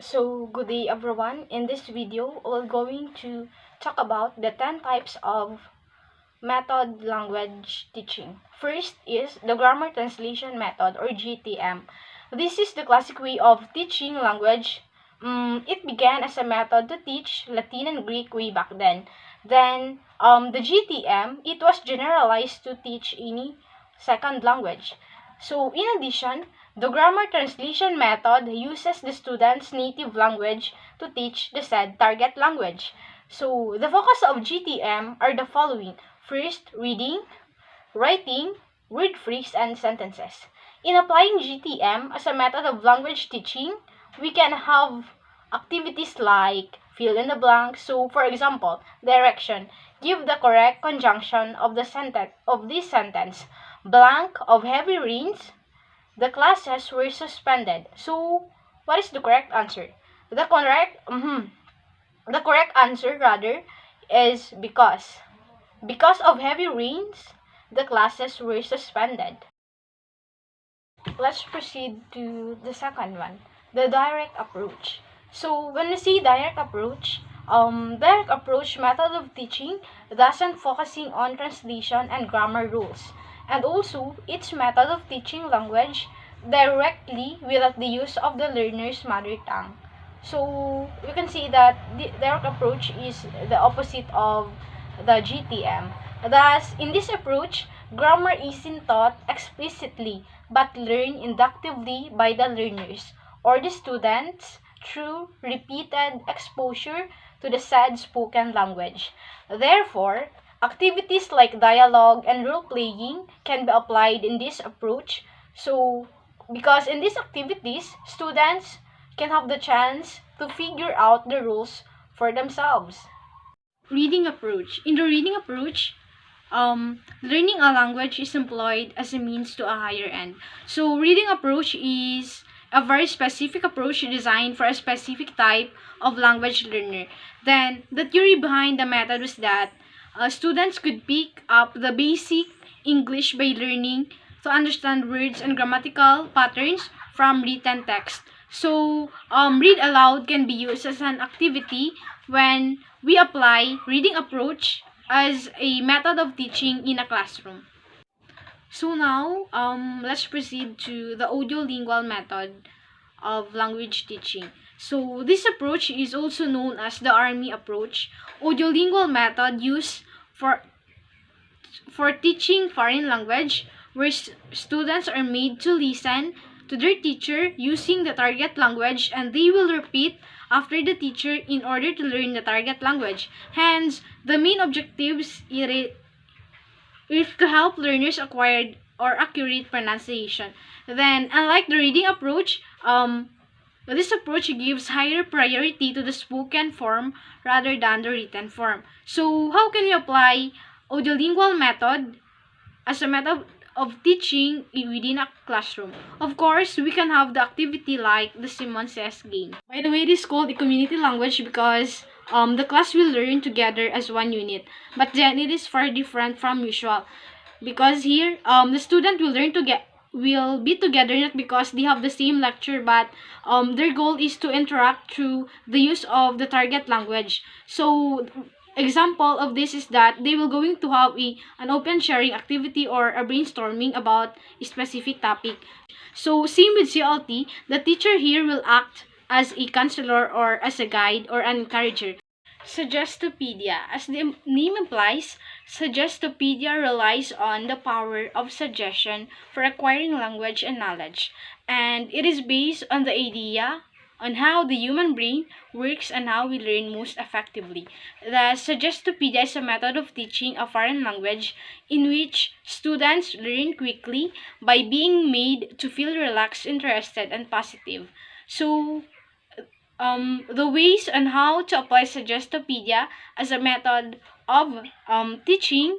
So, good day everyone. In this video, we're going to talk about the 10 types of method language teaching. First is the grammar translation method or GTM. This is the classic way of teaching language. It began as a method to teach Latin and Greek way back then. Then, the GTM, it was generalized to teach any second language. So, in addition, the grammar translation method uses the student's native language to teach the said target language. So, the focus of GTM are the following. First, reading, writing, word phrase, and sentences. In applying GTM as a method of language teaching, we can have activities like fill in the blank. So, for example, direction. Give the correct conjunction of the sentence of this sentence. Blank of heavy rains. The classes were suspended. So, what is the correct answer? The correct the correct answer rather is because. Because of heavy rains, the classes were suspended. Let's proceed to the second one, the direct approach. So when we say direct approach method of teaching doesn't focusing on translation and grammar rules. And also, its method of teaching language directly without the use of the learner's mother tongue. So you can see that the direct approach is the opposite of the GTM. Thus, in this approach, grammar isn't taught explicitly but learned inductively by the learners or the students through repeated exposure to the said spoken language. Therefore, activities like dialogue and role playing can be applied in this approach. So, because in these activities, students can have the chance to figure out the rules for themselves. Reading approach. In the reading approach, learning a language is employed as a means to a higher end. So, reading approach is a very specific approach designed for a specific type of language learner. Then, the theory behind the method was that students could pick up the basic English by learning to understand words and grammatical patterns from written text. So, read aloud can be used as an activity when we apply reading approach as a method of teaching in a classroom. So now, let's proceed to the audiolingual method of language teaching. So this approach is also known as the Army approach. Audiolingual method used for teaching foreign language, where students are made to listen to their teacher using the target language and they will repeat after the teacher in order to learn the target language. Hence, the main objectives is to help learners acquire or accurate pronunciation. Then, unlike the reading approach, this approach gives higher priority to the spoken form rather than the written form. So, how can we apply audiolingual method as a method of teaching within a classroom? Of course, we can have the activity like the Simon Says game. By the way, this is called a community language because the class will learn together as one unit. But then it is far different from usual because here the student will be together not because they have the same lecture but their goal is to interact through the use of the target language. So example of this is that they will going to have an open sharing activity or a brainstorming about a specific topic. So same with CLT, the teacher here will act as a counselor or as a guide or an encourager. Suggestopedia. As the name implies, Suggestopedia relies on the power of suggestion for acquiring language and knowledge. And it is based on the idea on how the human brain works and how we learn most effectively. The Suggestopedia is a method of teaching a foreign language in which students learn quickly by being made to feel relaxed, interested, and positive. So, the ways on how to apply Suggestopedia as a method of teaching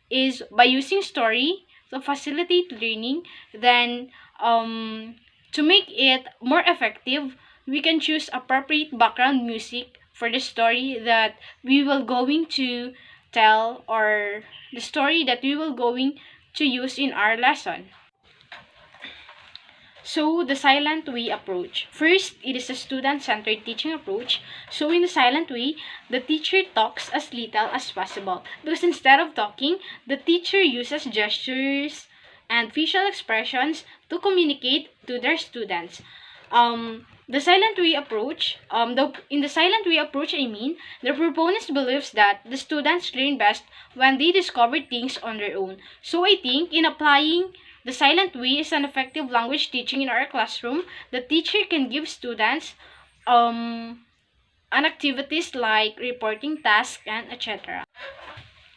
is by using story to facilitate learning. Then, to make it more effective, we can choose appropriate background music for the story that we will going to tell or the story that we will going to use in our lesson. So, the silent way approach. First, it is a student-centered teaching approach. So, in the silent way, the teacher talks as little as possible. Because instead of talking, the teacher uses gestures and facial expressions to communicate to their students. The silent way approach, in the silent way approach, the proponents believes that the students learn best when they discover things on their own. So I think in applying the silent way is an effective language teaching in our classroom, the teacher can give students an activities like reporting tasks and etc.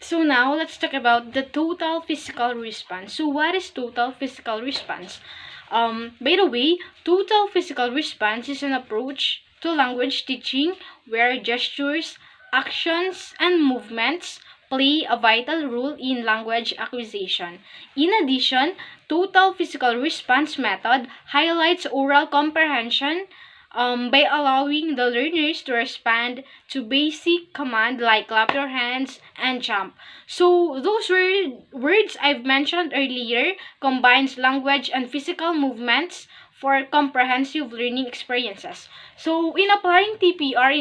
So now let's talk about the total physical response. So what is total physical response? By the way, total physical response is an approach to language teaching where gestures, actions, and movements play a vital role in language acquisition. In addition, total physical response method highlights oral comprehension by allowing the learners to respond to basic command like clap your hands and jump. So those words I've mentioned earlier combines language and physical movements for comprehensive learning experiences. So in applying TPR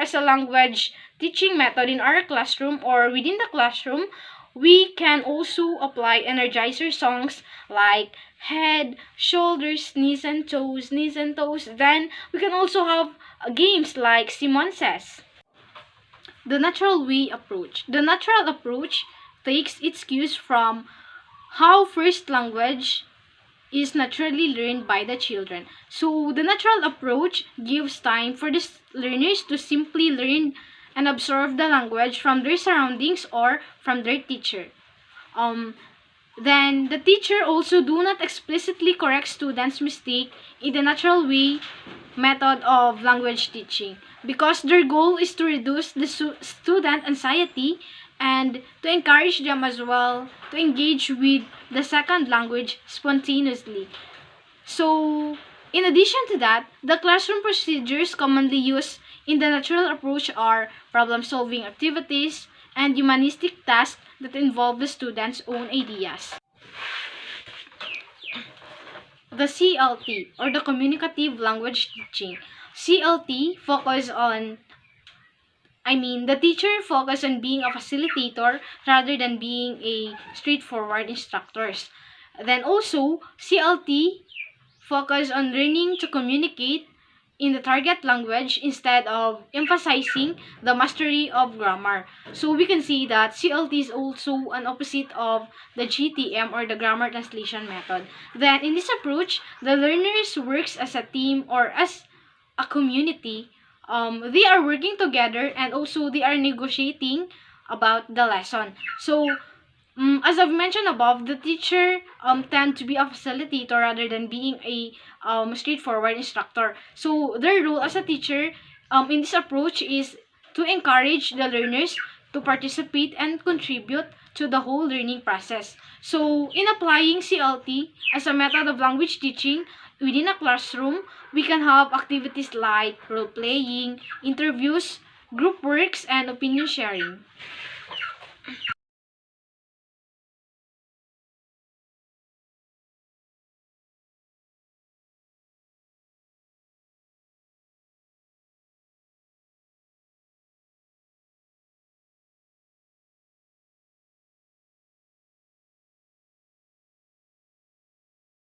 as a language teaching method in our classroom or within the classroom, we can also apply energizer songs like head, shoulders, knees and toes. Then we can also have games like Simon says. The natural way approach. The natural approach takes its cues from how first language is naturally learned by the children. So the natural approach gives time for the learners to simply learn and absorb the language from their surroundings or from their teacher. Then the teacher also do not explicitly correct students' mistake in the natural way method of language teaching because their goal is to reduce the student anxiety and to encourage them as well to engage with the second language spontaneously. So, in addition to that, the classroom procedures commonly used in the natural approach are problem-solving activities and humanistic tasks that involve the students' own ideas. The CLT, or the Communicative Language Teaching. CLT focus on the teacher focus on being a facilitator rather than being a straightforward instructor. Then also, CLT focus on learning to communicate in the target language instead of emphasizing the mastery of grammar. So we can see that CLT is also an opposite of the GTM or the grammar translation method. Then in this approach, the learners works as a team or as a community. They are working together and also they are negotiating about the lesson. So as I've mentioned above, the teacher tend to be a facilitator rather than being a straightforward instructor. So their role as a teacher in this approach is to encourage the learners to participate and contribute to the whole learning process. So in applying CLT as a method of language teaching within a classroom, we can have activities like role playing, interviews, group works, and opinion sharing.